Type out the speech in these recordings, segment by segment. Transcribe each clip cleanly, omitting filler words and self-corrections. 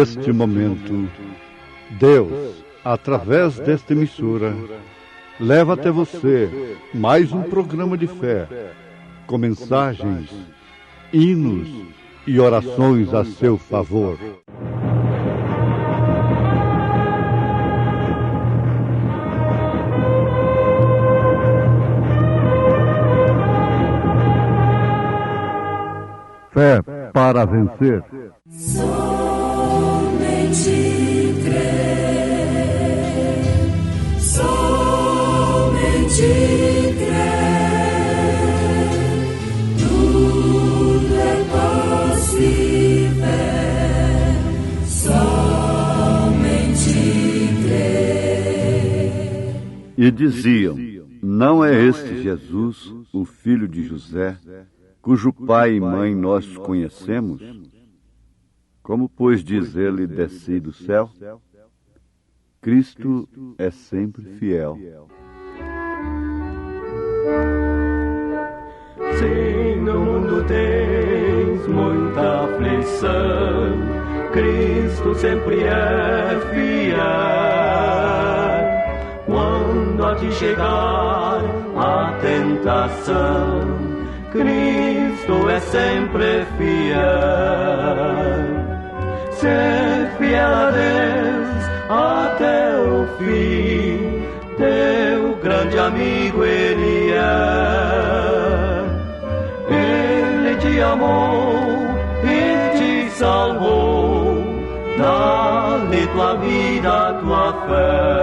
neste momento, Deus, através desta emissora, leva até você mais um programa de fé, com mensagens, hinos e orações a seu favor. Fé para vencer. Somente crer, somente crer, tudo é possível, somente crer. E diziam: não é este Jesus, o filho de José, cujo pai e mãe nós conhecemos? Como, pois, diz ele, desci do céu? Cristo é sempre fiel. Sim, no mundo tens muita aflição, Cristo sempre é fiel. Quando a ti chegar a tentação, Cristo é sempre fiel. Ser fiel a Deus até o fim, teu grande amigo Ele é. Ele te amou e te salvou, dá-lhe tua vida, tua fé.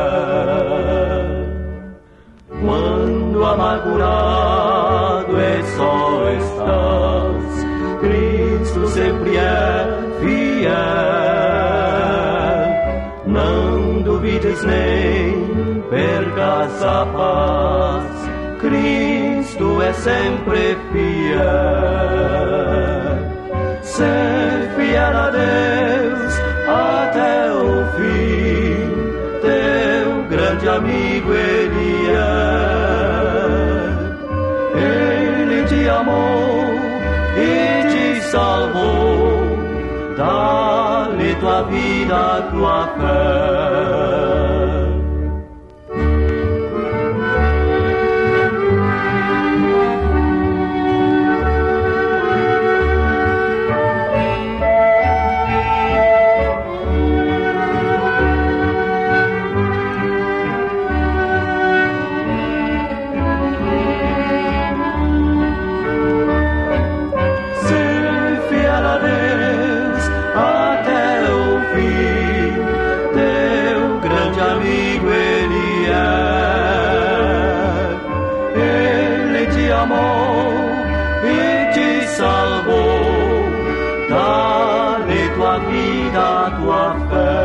Quando amargurado e só estás, Cristo sempre é fiel. Não duvides nem percas a paz, Cristo é sempre fiel. Ser fiel a Deus até o fim, teu grande amigo Ele é. Ele te amou e te salvou, dá-lhe tua vida, tua fé. Tua fé.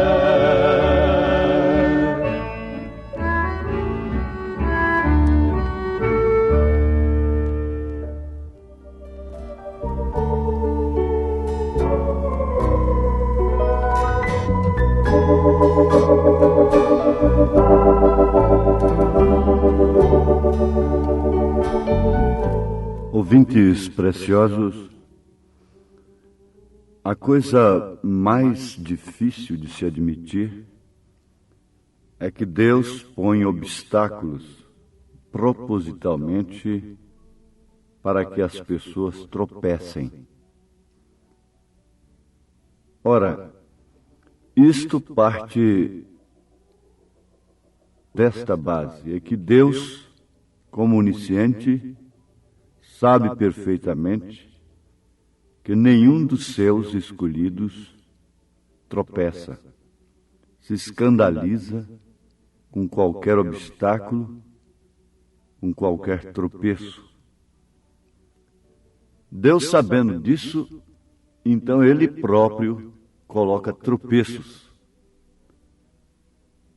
Ouvintes preciosos, a coisa mais difícil de se admitir é que Deus põe obstáculos propositalmente para que as pessoas tropecem. Ora, isto parte desta base, é que Deus, como onisciente, sabe perfeitamente que nenhum dos seus escolhidos tropeça, se escandaliza com qualquer obstáculo, com qualquer tropeço. Deus, sabendo disso, então Ele próprio coloca tropeços.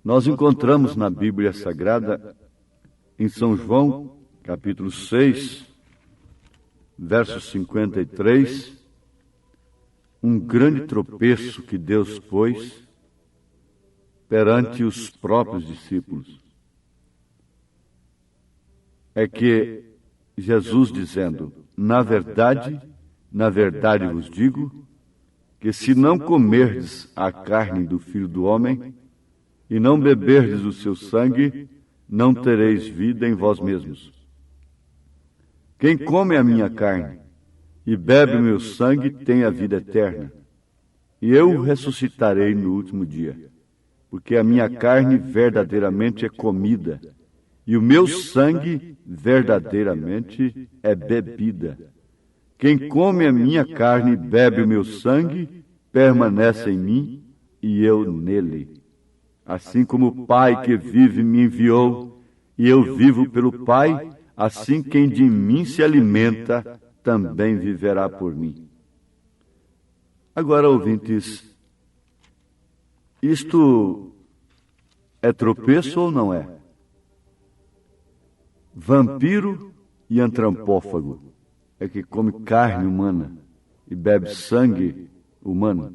Nós encontramos na Bíblia Sagrada, em São João, capítulo 6, verso 53, um grande tropeço que Deus pôs perante os próprios discípulos. É que Jesus dizendo: na verdade vos digo, que se não comerdes a carne do Filho do Homem e não beberdes o seu sangue, não tereis vida em vós mesmos. Quem come a minha carne e bebe o meu sangue tem a vida eterna, e eu o ressuscitarei no último dia, porque a minha carne verdadeiramente é comida, e o meu sangue verdadeiramente é bebida. Quem come a minha carne e bebe o meu sangue, permanece em mim e eu nele. Assim como o Pai que vive me enviou, e eu vivo pelo Pai, assim quem de mim se alimenta, também viverá por mim. Agora, ouvintes, isto é tropeço ou não é? Vampiro e antropófago é que come carne humana e bebe sangue humano.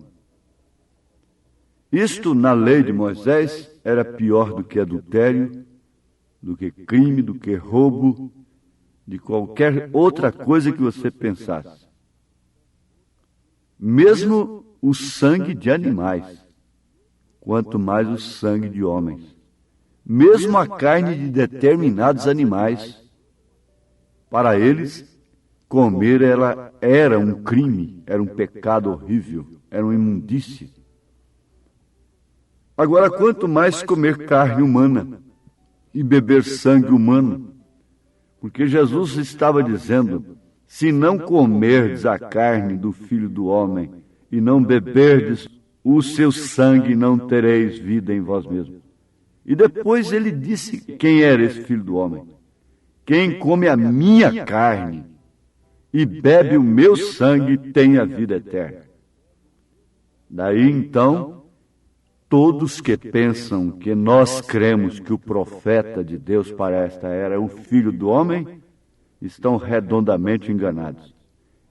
Isto, na lei de Moisés, era pior do que adultério, do que crime, do que roubo, de qualquer outra coisa que você pensasse. Mesmo o sangue de animais, quanto mais o sangue de homens. Mesmo a carne de determinados animais, para eles, comer ela era um crime, era um pecado horrível, era uma imundície. Agora, quanto mais comer carne humana e beber sangue humano, porque Jesus estava dizendo, se não comerdes a carne do Filho do Homem e não beberdes o seu sangue, não tereis vida em vós mesmos. E depois ele disse quem era esse Filho do Homem. Quem come a minha carne e bebe o meu sangue tem a vida eterna. Daí então, todos que pensam que nós cremos que o profeta de Deus para esta era é o Filho do Homem, estão redondamente enganados.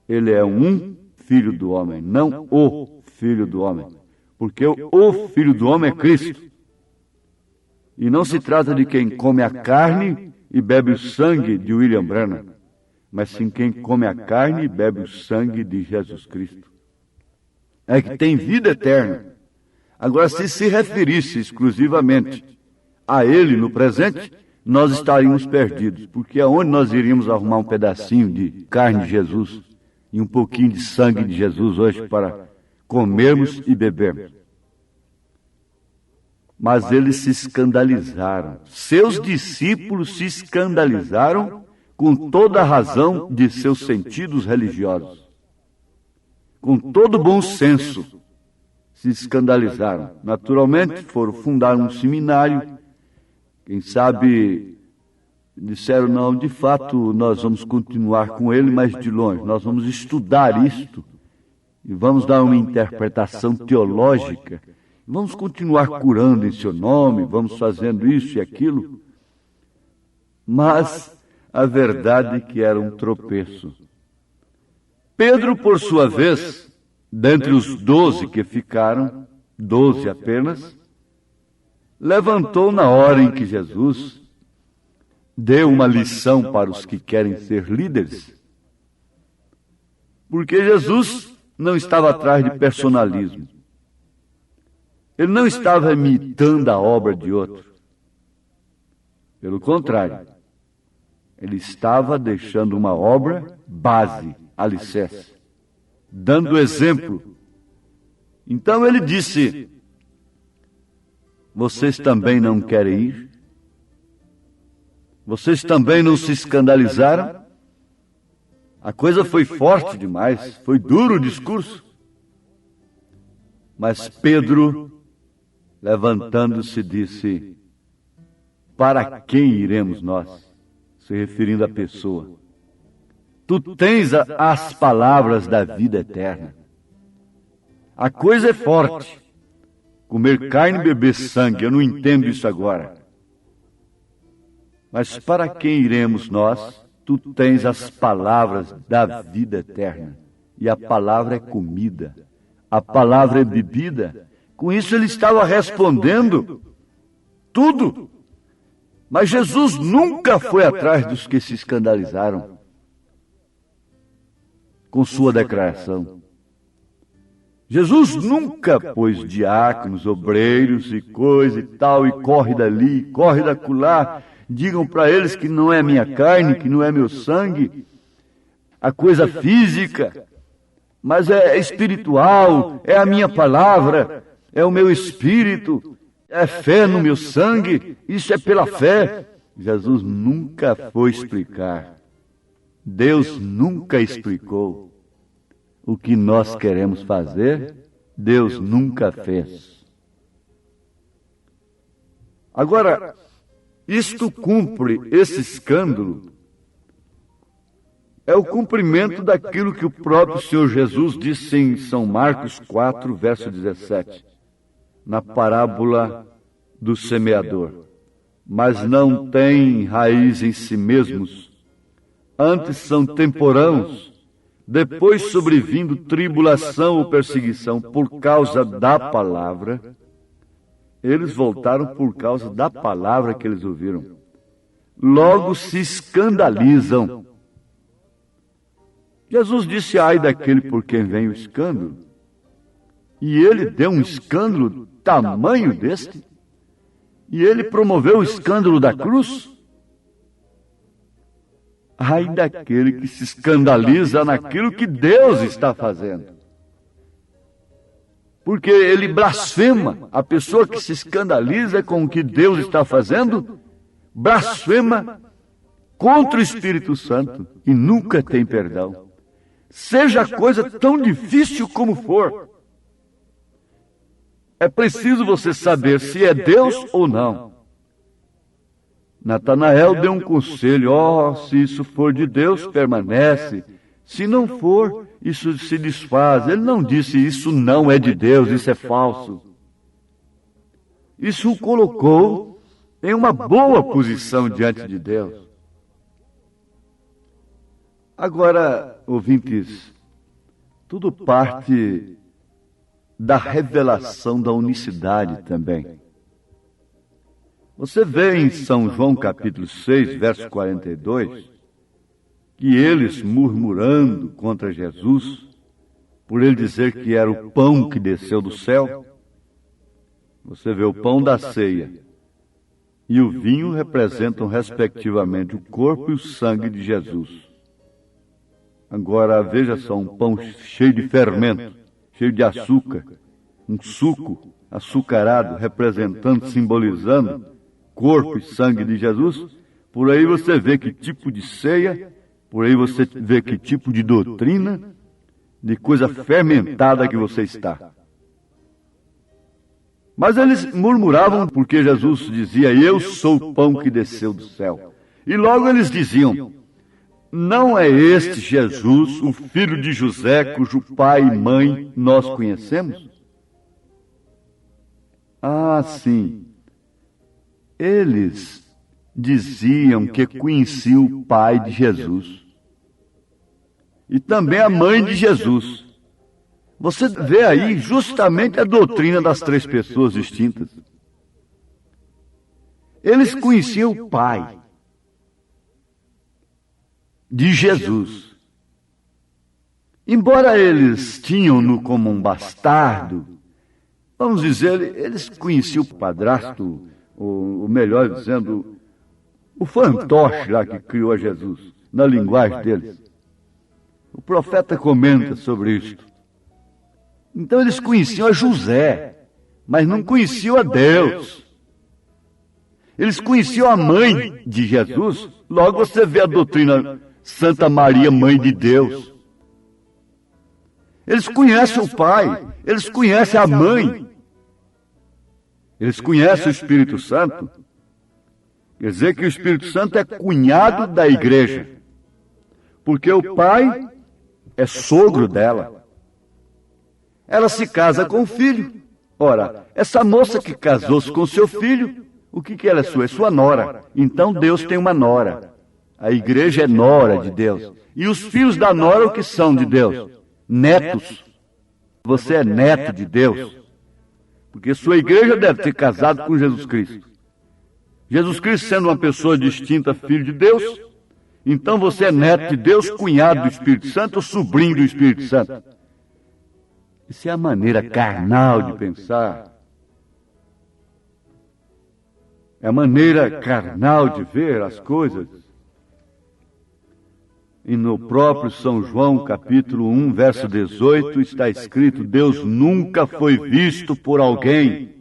Ele é um Filho do Homem, não o Filho do Homem. Porque o Filho do Homem é Cristo. E não se trata de quem come a carne e bebe o sangue de William Branham, mas sim quem come a carne e bebe o sangue de Jesus Cristo. É que tem vida eterna. Agora, se referisse exclusivamente a Ele no presente, nós estaríamos perdidos, porque aonde nós iríamos arrumar um pedacinho de carne de Jesus e um pouquinho de sangue de Jesus hoje para comermos e bebermos? Mas eles se escandalizaram. Seus discípulos se escandalizaram com toda a razão de seus sentidos religiosos. Com todo bom senso, se escandalizaram. Naturalmente, foram fundar um seminário. Quem sabe disseram, não, de fato, nós vamos continuar com ele, mas de longe. Nós vamos estudar isto e vamos dar uma interpretação teológica. Vamos continuar curando em seu nome, vamos fazendo isso e aquilo. Mas a verdade é que era um tropeço. Pedro, por sua vez, dentre os 12 que ficaram, 12 apenas, levantou na hora em que Jesus deu uma lição para os que querem ser líderes. Porque Jesus não estava atrás de personalismo. Ele não estava imitando a obra de outro. Pelo contrário, ele estava deixando uma obra base, alicerce, dando exemplo. Então ele disse, vocês também não querem ir? Vocês também não se escandalizaram? A coisa foi forte demais, foi duro o discurso. Mas Pedro, levantando-se, disse, para quem iremos nós? Se referindo à pessoa. Tu tens as palavras da vida eterna. A coisa é forte. Comer carne e beber sangue, eu não entendo isso agora. Mas para quem iremos nós? Tu tens as palavras da vida eterna. E a palavra é comida. A palavra é bebida. Com isso ele estava respondendo tudo. Mas Jesus nunca foi atrás dos que se escandalizaram com sua declaração. Jesus nunca pôs diáconos, obreiros e coisa e tal, e corre dali, corre daculá, digam para eles que não é minha carne, que não é meu sangue, a coisa física, mas é espiritual, é a minha palavra, é o meu espírito, é fé no meu sangue, isso é pela fé. Jesus nunca foi explicar. Deus nunca explicou. O que nós queremos fazer, Deus nunca fez. Agora, isto cumpre, esse escândalo, é o cumprimento daquilo que o próprio Senhor Jesus disse em São Marcos 4, verso 17, na parábola do semeador. Mas não têm raiz em si mesmos, antes são temporãos, depois sobrevindo tribulação ou perseguição por causa da palavra. Eles voltaram por causa da palavra que eles ouviram. Logo se escandalizam. Jesus disse, ai daquele por quem vem o escândalo. E ele deu um escândalo tamanho deste? E ele promoveu o escândalo da cruz? Ai daquele que se escandaliza naquilo que Deus está fazendo. Porque ele blasfema. A pessoa que se escandaliza com o que Deus está fazendo, blasfema contra o Espírito Santo e nunca tem perdão. Seja a coisa tão difícil como for. É preciso você saber se é Deus ou não. Natanael deu um conselho, se isso for de Deus, permanece. Se não for, isso se desfaz. Ele não disse, isso não é de Deus, isso é falso. Isso o colocou em uma boa posição diante de Deus. Agora, ouvintes, tudo parte da revelação da unicidade também. Você vê em São João capítulo 6, verso 42, que eles murmurando contra Jesus, por ele dizer que era o pão que desceu do céu, você vê o pão da ceia e o vinho representam respectivamente o corpo e o sangue de Jesus. Agora veja só, um pão cheio de fermento, cheio de açúcar, um suco açucarado, representando, simbolizando corpo e sangue de Jesus. Por aí você vê que tipo de ceia, por aí você vê que tipo de doutrina, de coisa fermentada que você está. Mas eles murmuravam porque Jesus dizia, eu sou o pão que desceu do céu. E logo eles diziam, não é este Jesus, o filho de José, cujo pai e mãe nós conhecemos? Ah, sim. Eles diziam que conheciam o pai de Jesus. E também a mãe de Jesus. Você vê aí justamente a doutrina das três pessoas distintas. Eles conheciam o pai de Jesus. Embora eles tinham-no como um bastardo, vamos dizer, eles conheciam o padrasto, ou melhor dizendo, o fantoche lá que criou a Jesus, na linguagem deles. O profeta comenta sobre isto. Então eles conheciam a José, mas não conheciam a Deus. Eles conheciam a mãe de Jesus, logo você vê a doutrina Santa Maria, Mãe de Deus. Eles conhecem o Pai, eles conhecem a Mãe, eles conhecem o Espírito Santo. Quer dizer que o Espírito Santo é cunhado da igreja, porque o Pai é sogro dela. Ela se casa com o filho. Ora, essa moça que casou-se com seu filho, o que ela é sua? É sua nora. Então Deus tem uma nora. A igreja é nora de Deus. E os filhos da nora, o que são de Deus? Netos. Você é neto de Deus. Porque sua igreja deve ter casado com Jesus Cristo. Jesus Cristo sendo uma pessoa distinta, filho de Deus, então você é neto de Deus, cunhado do Espírito Santo ou sobrinho do Espírito Santo. Isso é a maneira carnal de pensar. É a maneira carnal de ver as coisas. E no próprio São João, capítulo 1, verso 18, está escrito: Deus nunca foi visto por alguém.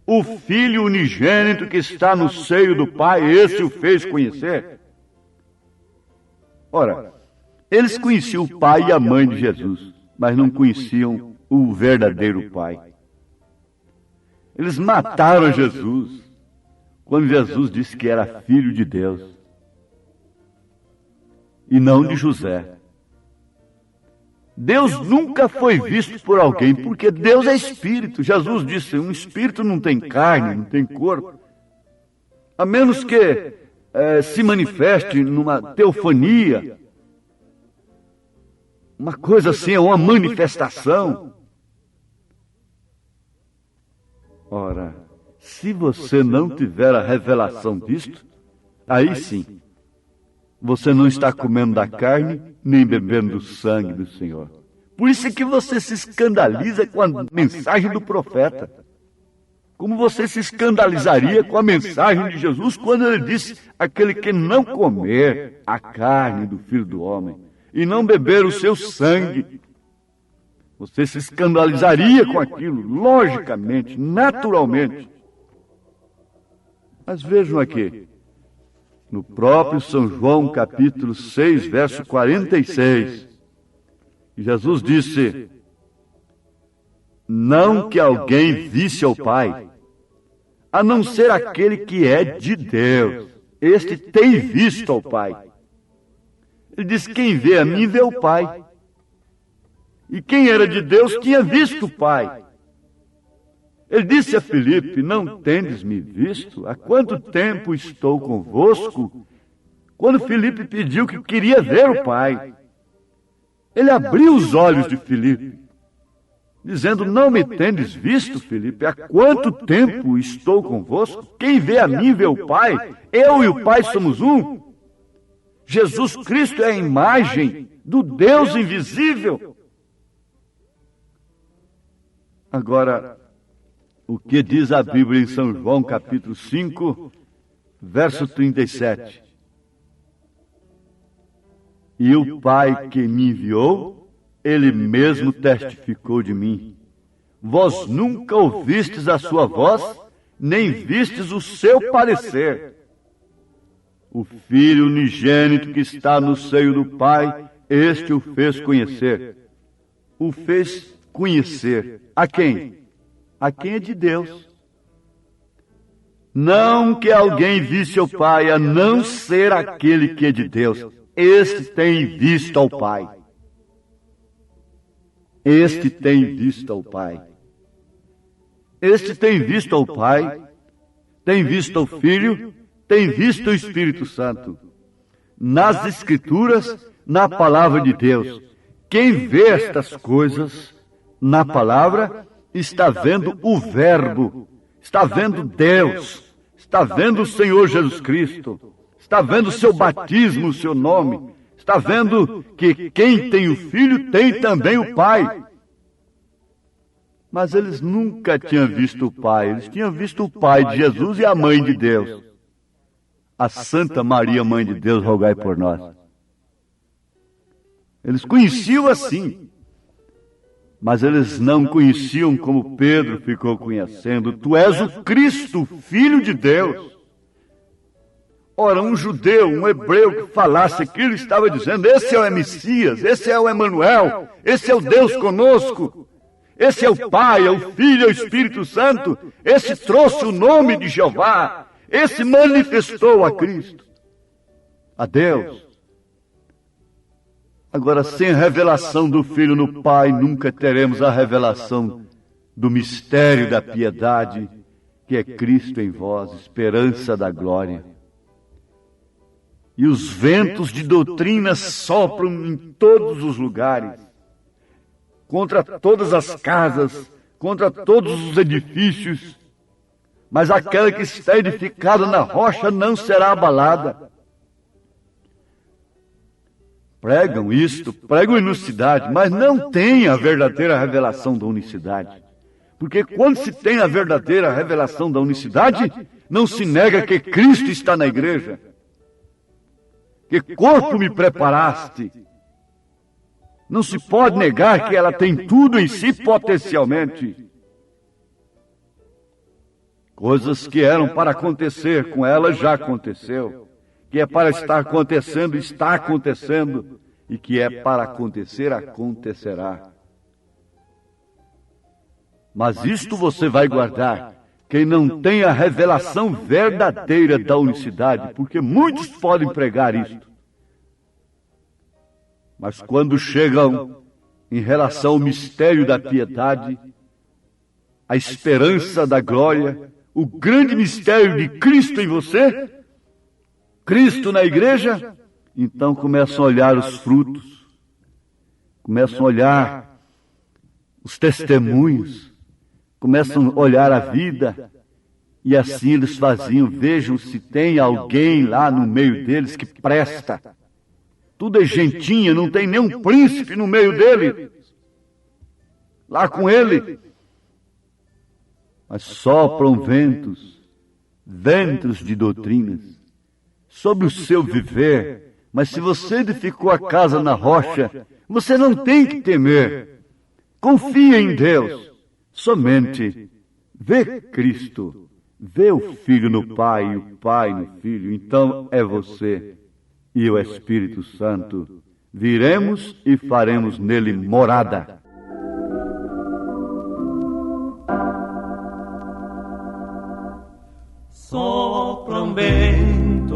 O Filho unigênito que está no seio do Pai, esse o fez conhecer. Ora, eles conheciam o Pai e a mãe de Jesus, mas não conheciam o verdadeiro Pai. Eles mataram Jesus quando Jesus disse que era filho de Deus e não de José. Deus nunca foi visto por alguém, porque Deus é espírito. Jesus disse: um espírito não tem carne, não tem corpo, a menos que se manifeste numa teofania, uma coisa assim, é uma manifestação. Ora, se você não tiver a revelação disto, aí sim, você não está comendo da carne, nem bebendo do sangue do Senhor. Por isso é que você se escandaliza com a mensagem do profeta. Como você se escandalizaria com a mensagem de Jesus quando ele disse: aquele que não comer a carne do Filho do Homem e não beber o seu sangue. Você se escandalizaria com aquilo, logicamente, naturalmente. Mas vejam aqui, no próprio São João, capítulo 6, verso 46, Jesus disse: não que alguém visse ao Pai, a não ser aquele que é de Deus. Este tem visto ao Pai. Ele disse: quem vê a mim, vê o Pai. E quem era de Deus tinha visto o Pai. Ele disse a Filipe: não tendes me visto? Há quanto tempo estou convosco? Quando Filipe pediu que queria ver o Pai, ele abriu os olhos de Filipe, dizendo: não me tendes visto, Filipe? Há quanto tempo estou convosco? Quem vê a mim, vê o Pai. Eu e o Pai somos um. Jesus Cristo é a imagem do Deus invisível. Agora, o que diz a Bíblia em São João, capítulo 5, verso 37? E o Pai que me enviou, Ele mesmo testificou de mim. Vós nunca ouvistes a sua voz, nem vistes o seu parecer. O Filho unigênito que está no seio do Pai, este o fez conhecer. O fez conhecer. A quem? A quem é de Deus. Não que alguém visse o Pai, a não ser aquele que é de Deus. Este tem visto ao Pai. Este tem visto ao Pai. Este tem visto ao Pai, tem visto ao Filho, tem visto o Espírito Santo. Nas Escrituras, na Palavra de Deus. Quem vê estas coisas na Palavra está vendo o Verbo, está vendo Deus, está vendo o Senhor Jesus Cristo, está vendo o seu batismo, o seu nome, está vendo que quem tem o Filho tem também o Pai. Mas eles nunca tinham visto o Pai, eles tinham visto o Pai de Jesus e a Mãe de Deus. A Santa Maria, Mãe de Deus, rogai por nós. Eles conheciam assim, mas eles não conheciam como Pedro ficou conhecendo: tu és o Cristo, Filho de Deus. Ora, um judeu, um hebreu que falasse aquilo estava dizendo: esse é o Messias, esse é o Emanuel, esse é o Deus conosco, esse é o Pai, é o Filho, é o Espírito Santo, esse trouxe o nome de Jeová, esse manifestou a Cristo, a Deus. Agora, sem a revelação do Filho no Pai, nunca teremos a revelação do mistério da piedade, que é Cristo em vós, esperança da glória. E os ventos de doutrina sopram em todos os lugares, contra todas as casas, contra todos os edifícios, mas aquela que está edificada na rocha não será abalada. pregam isto, pregam unicidade, mas não têm a verdadeira revelação da unicidade. Porque quando se tem a verdadeira revelação da unicidade, não se nega que Cristo está na igreja. Que corpo me preparaste. Não se pode negar que ela tem tudo em si potencialmente. Coisas que eram para acontecer com ela já aconteceu. Que é para estar acontecendo, está acontecendo. E que é para acontecer, acontecerá. Mas isto você vai guardar, quem não tem a revelação verdadeira da unicidade, porque muitos podem pregar isto. Mas quando chegam em relação ao mistério da piedade, a esperança da glória, o grande mistério de Cristo em você, Cristo na igreja, então começam a olhar os frutos, começam a olhar os testemunhos, começam a olhar a vida, e assim eles faziam, vejam se tem alguém lá no meio deles que presta. Tudo é gentinha, não tem nenhum príncipe no meio dele, lá com ele. Mas sopram ventos de doutrinas, sobre o seu viver. Mas se você edificou a casa na rocha, você não tem que temer. Confia em Deus. Somente vê Cristo, vê o Filho no Pai e o Pai no Filho. Então é você e o Espírito Santo. Viremos e faremos nele morada. Sopram ventos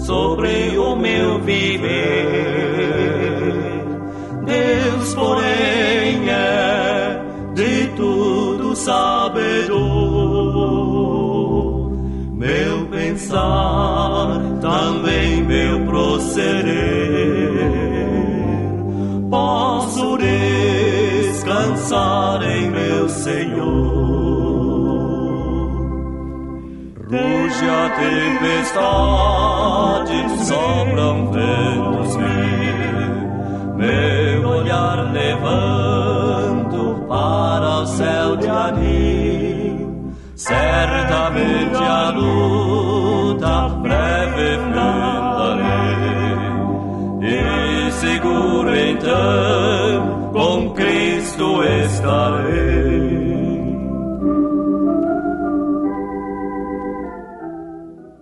sobre o meu viver. Deus, porém, é de tudo sabedor. Meu pensar, também meu proceder. Posso descansar em meu Senhor. Ruge a tempestade, sopram ventos meu olhar levanto para o céu de anil. Certamente a luta breve enfrentarei, e seguro então com Cristo estarei.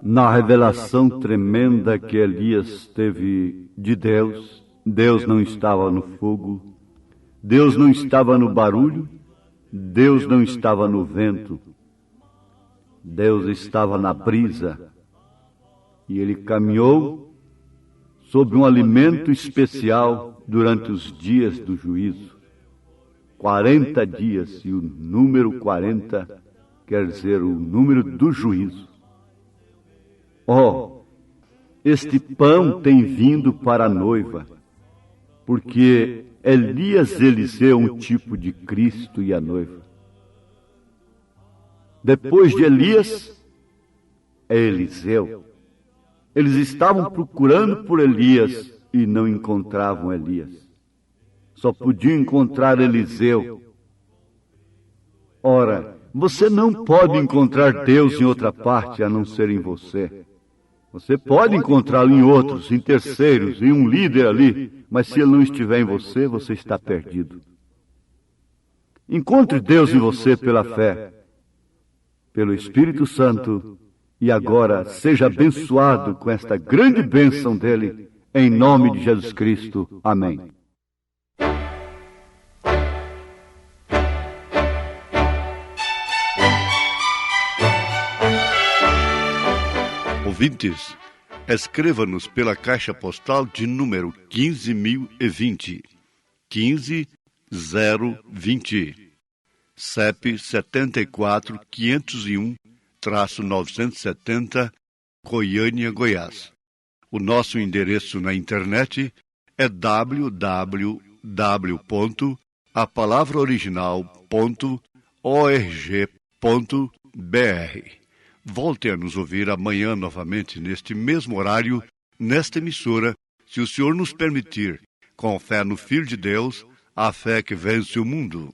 Na revelação tremenda que Elias teve de Deus, Deus não estava no fogo, Deus não estava no barulho, Deus não estava no vento, Deus estava na brisa. E ele caminhou sobre um alimento especial durante os dias do juízo. 40 dias, e o número 40 quer dizer o número do juízo. Este pão tem vindo para a noiva, porque Elias e Eliseu um tipo de Cristo e a noiva. Depois de Elias, é Eliseu. Eles estavam procurando por Elias e não encontravam Elias. Só podiam encontrar Eliseu. Ora, você não pode encontrar Deus em outra parte a não ser em você. Você pode encontrá-lo em outros, em terceiros, em um líder ali, mas se ele não estiver em você, você está perdido. Encontre Deus em você pela fé, pelo Espírito Santo, e agora seja abençoado com esta grande bênção dele, em nome de Jesus Cristo. Amém. Ouvintes, escreva-nos pela caixa postal de número 15.020, 15020, CEP 74.501-970, Goiânia, Goiás. O nosso endereço na internet é www.apalavraoriginal.org.br. Volte a nos ouvir amanhã novamente neste mesmo horário, nesta emissora, se o Senhor nos permitir, com fé no Filho de Deus, a fé que vence o mundo.